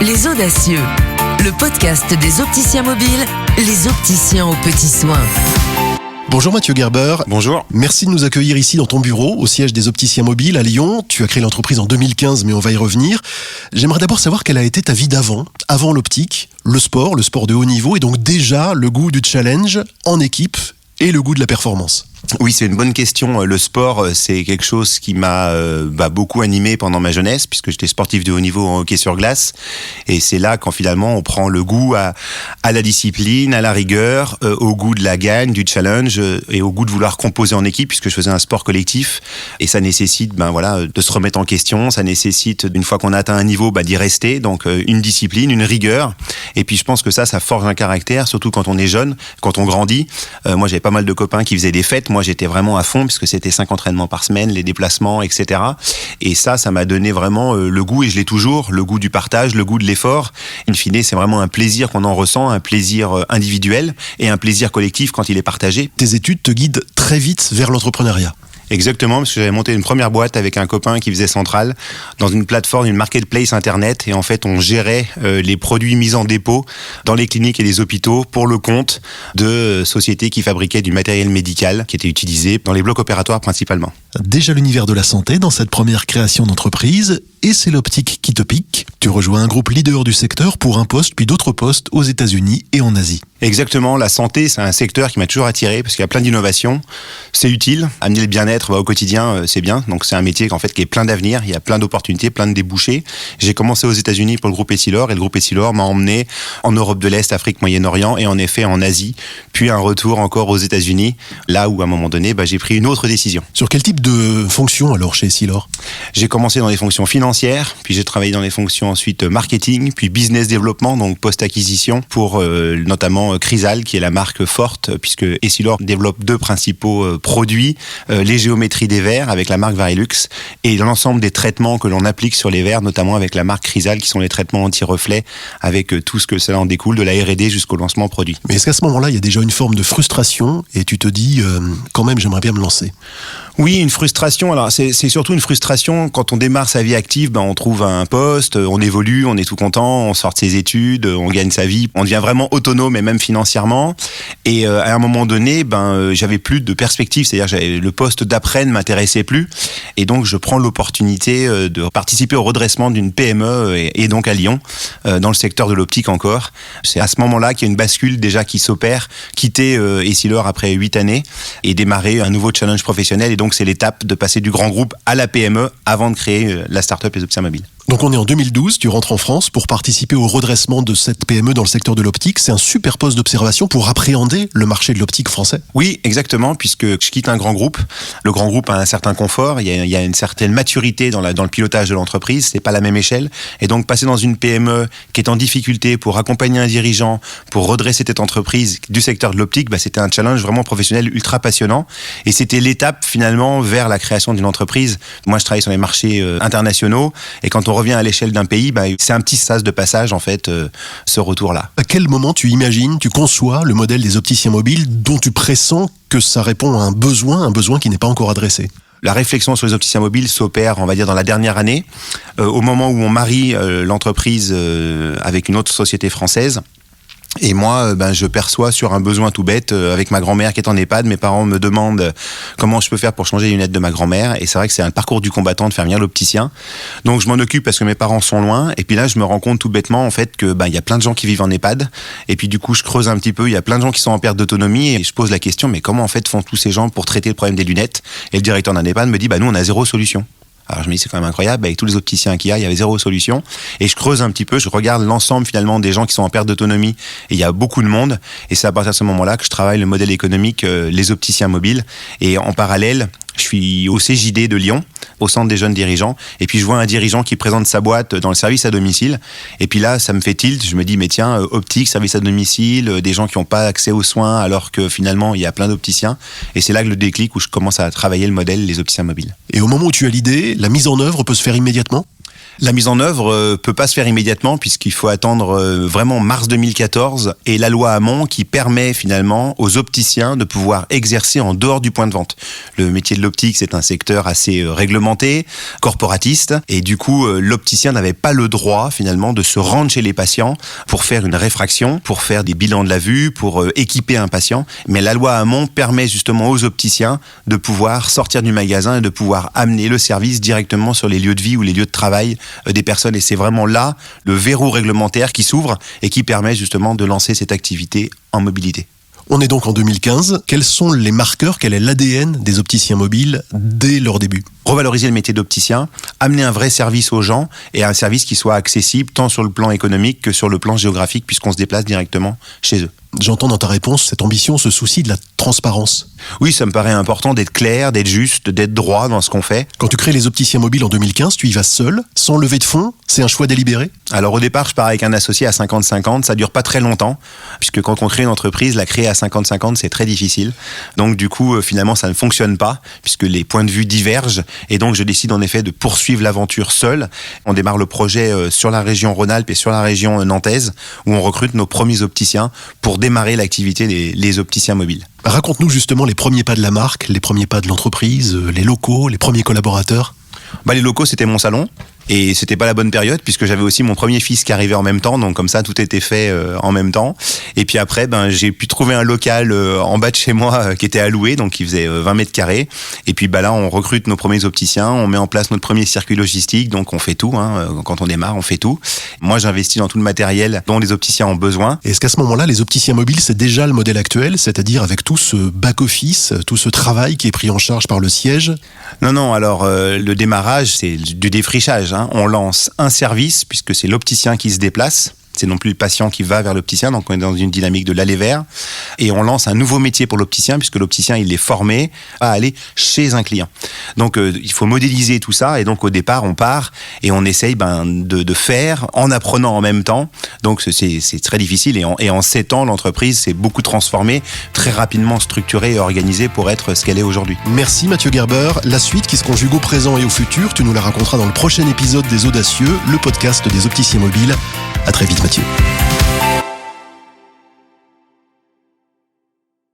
Les Audacieux, le podcast des opticiens mobiles, les opticiens aux petits soins. Bonjour Mathieu Gerber. Bonjour. Merci de nous accueillir ici dans ton bureau, au siège des opticiens mobiles à Lyon. Tu as créé l'entreprise en 2015, mais on va y revenir. J'aimerais d'abord savoir quelle a été ta vie d'avant l'optique, le sport de haut niveau, et donc déjà le goût du challenge en équipe et le goût de la performance. Oui, c'est une bonne question. Le sport, c'est quelque chose qui m'a beaucoup animé pendant ma jeunesse, puisque j'étais sportif de haut niveau en hockey sur glace. Et c'est là quand finalement on prend le goût à la discipline, à la rigueur, au goût de la gagne, du challenge, et au goût de vouloir composer en équipe, puisque je faisais un sport collectif. Et ça nécessite de se remettre en question. Ça nécessite, une fois qu'on a atteint un niveau, d'y rester. Donc une discipline, une rigueur. Et puis je pense que ça forge un caractère, surtout quand on est jeune, quand on grandit. Moi, j'avais pas mal de copains qui faisaient des fêtes. Moi, j'étais vraiment à fond, puisque c'était 5 entraînements par semaine, les déplacements, etc. Et ça m'a donné vraiment le goût, et je l'ai toujours, le goût du partage, le goût de l'effort. In fine, c'est vraiment un plaisir qu'on en ressent, un plaisir individuel et un plaisir collectif quand il est partagé. Tes études te guident très vite vers l'entrepreneuriat. Exactement, parce que j'avais monté une première boîte avec un copain qui faisait Central dans une plateforme, une marketplace internet, et en fait on gérait les produits mis en dépôt dans les cliniques et les hôpitaux pour le compte de sociétés qui fabriquaient du matériel médical qui était utilisé dans les blocs opératoires principalement. Déjà l'univers de la santé dans cette première création d'entreprise, et c'est l'optique qui te pique. Tu rejoins un groupe leader du secteur pour un poste puis d'autres postes aux États-Unis et en Asie. Exactement, la santé c'est un secteur qui m'a toujours attiré parce qu'il y a plein d'innovations, c'est utile, amener le bien-être au quotidien c'est bien, donc c'est un métier qui est plein d'avenir, il y a plein d'opportunités, plein de débouchés. J'ai commencé aux États-Unis pour le groupe Essilor, et le groupe Essilor m'a emmené en Europe de l'Est, Afrique, Moyen-Orient, et en effet en Asie, puis un retour encore aux États-Unis, là où à un moment donné j'ai pris une autre décision. Sur quel type de fonction alors chez Essilor ? J'ai commencé dans les fonctions financières, puis j'ai travaillé dans les fonctions ensuite marketing, puis business développement, donc post-acquisition pour notamment Chrysal, qui est la marque forte, puisque Essilor développe 2 principaux produits, les géométries des verres avec la marque Varilux et l'ensemble des traitements que l'on applique sur les verres, notamment avec la marque Chrysal, qui sont les traitements anti-reflets, avec tout ce que cela en découle, de la R&D jusqu'au lancement produit. Mais est-ce qu'à ce moment-là, il y a déjà une forme de frustration et tu te dis quand même j'aimerais bien me lancer ? Oui, une frustration. Alors c'est surtout une frustration quand on démarre sa vie active. On trouve un poste, on évolue, on est tout content, on sort de ses études, on gagne sa vie, on devient vraiment autonome et même financièrement. Et à un moment donné, j'avais plus de perspective, c'est-à-dire le poste d'après ne m'intéressait plus. Et donc je prends l'opportunité de participer au redressement d'une PME et donc à Lyon, dans le secteur de l'optique encore. C'est à ce moment-là qu'il y a une bascule déjà qui s'opère, quitter Essilor après 8 années et démarrer un nouveau challenge professionnel. Et donc c'est l'étape de passer du grand groupe à la PME avant de créer la start-up Les Opticiens Mobiles. Donc on est en 2012, tu rentres en France pour participer au redressement de cette PME dans le secteur de l'optique. C'est un super poste d'observation pour appréhender le marché de l'optique français. Oui, exactement, puisque je quitte un grand groupe. Le grand groupe a un certain confort, il y a une certaine maturité dans le pilotage de l'entreprise, c'est pas la même échelle. Et donc passer dans une PME qui est en difficulté pour accompagner un dirigeant, pour redresser cette entreprise du secteur de l'optique, c'était un challenge vraiment professionnel ultra passionnant. Et c'était l'étape finalement vers la création d'une entreprise. Moi je travaille sur les marchés internationaux, et quand on revient à l'échelle d'un pays, c'est un petit sas de passage en fait, ce retour-là. À quel moment tu imagines, tu conçois le modèle des opticiens mobiles dont tu pressens que ça répond à un besoin qui n'est pas encore adressé ? La réflexion sur les opticiens mobiles s'opère, on va dire, dans la dernière année, au moment où on marie l'entreprise avec une autre société française. Et moi, je perçois sur un besoin tout bête, avec ma grand-mère qui est en EHPAD, mes parents me demandent comment je peux faire pour changer les lunettes de ma grand-mère. Et c'est vrai que c'est un parcours du combattant de faire venir l'opticien. Donc je m'en occupe parce que mes parents sont loin. Et puis là, je me rends compte tout bêtement en fait que il y a plein de gens qui vivent en EHPAD. Et puis du coup, je creuse un petit peu. Il y a plein de gens qui sont en perte d'autonomie et je pose la question, mais comment en fait font tous ces gens pour traiter le problème des lunettes ? Et le directeur d'un EHPAD me dit, nous on a 0 solution. Alors je me dis c'est quand même incroyable, avec tous les opticiens qu'il y avait 0 solution. Et je creuse un petit peu, je regarde l'ensemble finalement des gens qui sont en perte d'autonomie, et il y a beaucoup de monde. Et c'est à partir de ce moment-là que je travaille le modèle économique Les Opticiens Mobiles. Et en parallèle, je suis au CJD de Lyon, au centre des jeunes dirigeants, et puis je vois un dirigeant qui présente sa boîte dans le service à domicile, et puis là ça me fait tilt, je me dis mais tiens, optique, service à domicile, des gens qui n'ont pas accès aux soins alors que finalement il y a plein d'opticiens, et c'est là que le déclic où je commence à travailler le modèle Les Opticiens Mobiles. Et au moment où tu as l'idée, la mise en œuvre peut se faire immédiatement ? La mise en œuvre peut pas se faire immédiatement puisqu'il faut attendre vraiment mars 2014 et la loi Hamon qui permet finalement aux opticiens de pouvoir exercer en dehors du point de vente. Le métier de l'optique, c'est un secteur assez réglementé, corporatiste, et du coup l'opticien n'avait pas le droit finalement de se rendre chez les patients pour faire une réfraction, pour faire des bilans de la vue, pour équiper un patient. Mais la loi Hamon permet justement aux opticiens de pouvoir sortir du magasin et de pouvoir amener le service directement sur les lieux de vie ou les lieux de travail des personnes, et c'est vraiment là le verrou réglementaire qui s'ouvre et qui permet justement de lancer cette activité en mobilité. On est donc en 2015. Quels sont les marqueurs, quel est l'ADN des opticiens mobiles dès leur début ? Revaloriser le métier d'opticien, amener un vrai service aux gens et un service qui soit accessible tant sur le plan économique que sur le plan géographique puisqu'on se déplace directement chez eux. J'entends dans ta réponse cette ambition, ce souci de la transparence. Oui, ça me paraît important d'être clair, d'être juste, d'être droit dans ce qu'on fait. Quand tu crées les opticiens mobiles en 2015, tu y vas seul, sans levée de fonds, c'est un choix délibéré ? Alors au départ, je pars avec un associé à 50-50, ça dure pas très longtemps, puisque quand on crée une entreprise, la créer à 50-50, c'est très difficile. Donc du coup, finalement, ça ne fonctionne pas, puisque les points de vue divergent, et donc je décide en effet de poursuivre l'aventure seul. On démarre le projet sur la région Rhône-Alpes et sur la région nantaise, où on recrute nos premiers opticiens pour démarrer l'activité des opticiens mobiles. Raconte-nous justement les premiers pas de la marque, les premiers pas de l'entreprise, les locaux, les premiers collaborateurs. Les locaux, c'était mon salon. Et c'était pas la bonne période puisque j'avais aussi mon premier fils qui arrivait en même temps, donc comme ça tout était fait en même temps. Et puis après, j'ai pu trouver un local en bas de chez moi qui était à louer, donc qui faisait 20 mètres carrés. Et puis là, on recrute nos premiers opticiens, on met en place notre premier circuit logistique, donc on fait tout. Quand on démarre, on fait tout. Moi, j'investis dans tout le matériel dont les opticiens ont besoin. Est-ce qu'à ce moment-là, les opticiens mobiles, c'est déjà le modèle actuel, c'est-à-dire avec tout ce back-office, tout ce travail qui est pris en charge par le siège ? Non, alors le démarrage, c'est du défrichage. On lance un service, puisque c'est l'opticien qui se déplace. C'est non plus le patient qui va vers l'opticien, donc on est dans une dynamique de l'aller vers. Et on lance un nouveau métier pour l'opticien, puisque l'opticien, il est formé à aller chez un client. Donc il faut modéliser tout ça, et donc au départ, on part et on essaye de faire en apprenant en même temps. Donc c'est très difficile, et en 7 ans, l'entreprise s'est beaucoup transformée, très rapidement structurée et organisée pour être ce qu'elle est aujourd'hui. Merci Mathieu Gerber. La suite qui se conjugue au présent et au futur, tu nous la raconteras dans le prochain épisode des Audacieux, le podcast des opticiens mobiles. À très vite Mathieu.